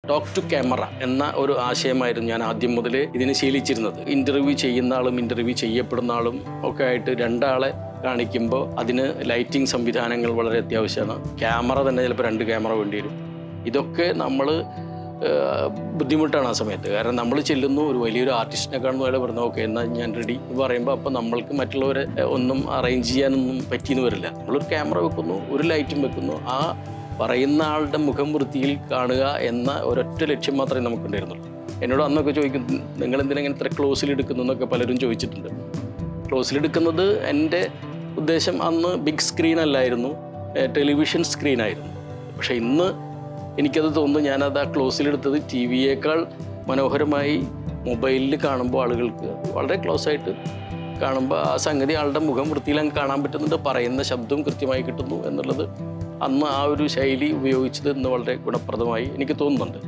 Talk to camera എന്ന ഒരു ആശയമായിരുന്നു ഞാൻ ആദ്യം മുതൽ ഇതിന് ശീലിച്ചിരുന്നത്. ഇൻ്റർവ്യൂ ചെയ്യുന്ന ആളും ഇൻ്റർവ്യൂ ചെയ്യപ്പെടുന്ന ആളും ഒക്കെ ആയിട്ട് രണ്ടാളെ കാണിക്കുമ്പോൾ അതിന് ലൈറ്റിംഗ് സംവിധാനങ്ങൾ വളരെ അത്യാവശ്യമാണ്. ക്യാമറ തന്നെ ചിലപ്പോൾ 2 ക്യാമറ വേണ്ടി വരും. ഇതൊക്കെ നമ്മൾ ബുദ്ധിമുട്ടാണ് ആ സമയത്ത്. കാരണം നമ്മൾ ചെല്ലുന്നു, ഒരു വലിയൊരു ആർട്ടിസ്റ്റിനെ കാണുന്ന പോലെ പറഞ്ഞു ഓക്കെ എന്നാൽ ഞാൻ റെഡി എന്ന് പറയുമ്പോൾ അപ്പോൾ നമ്മൾക്ക് മറ്റുള്ളവരെ ഒന്നും അറേഞ്ച് ചെയ്യാനൊന്നും പറ്റിയെന്ന് വരില്ല. നമ്മളൊരു ക്യാമറ വെക്കുന്നു, ഒരു ലൈറ്റും വെക്കുന്നു, ആ പറയുന്ന ആളുടെ മുഖം വൃത്തിയിൽ കാണുക എന്ന ഒരൊറ്റ ലക്ഷ്യം മാത്രമേ നമുക്കുണ്ടായിരുന്നുള്ളൂ. എന്നോട് അന്നൊക്കെ ചോദിക്കും നിങ്ങളെന്തിനാ ഇങ്ങനെ ഇത്ര ക്ലോസിലെടുക്കുന്നു എന്നൊക്കെ പലരും ചോദിച്ചിട്ടുണ്ട്. ക്ലോസിലെടുക്കുന്നത് എൻ്റെ ഉദ്ദേശം അന്ന് ബിഗ് സ്ക്രീൻ അല്ലായിരുന്നു, ടെലിവിഷൻ സ്ക്രീനായിരുന്നു. പക്ഷേ ഇന്ന് എനിക്കത് തോന്നുന്നു ഞാനത് ആ ക്ലോസിലെടുത്തത് ടി വിയേക്കാൾ മനോഹരമായി മൊബൈലിൽ കാണുമ്പോൾ ആളുകൾക്ക് വളരെ ക്ലോസ് ആയിട്ട് കാണുമ്പോൾ ആ സംഗതി ആളുടെ മുഖം വൃത്തിയിൽ അങ്ങ് കാണാൻ പറ്റുന്നുണ്ട്, പറയുന്ന ശബ്ദവും കൃത്യമായി കിട്ടുന്നു എന്നുള്ളത് അന്ന് ആ ഒരു ശൈലി ഉപയോഗിച്ചത് ഇന്ന് വളരെ ഗുണപ്രദമായി എനിക്ക് തോന്നുന്നുണ്ട്.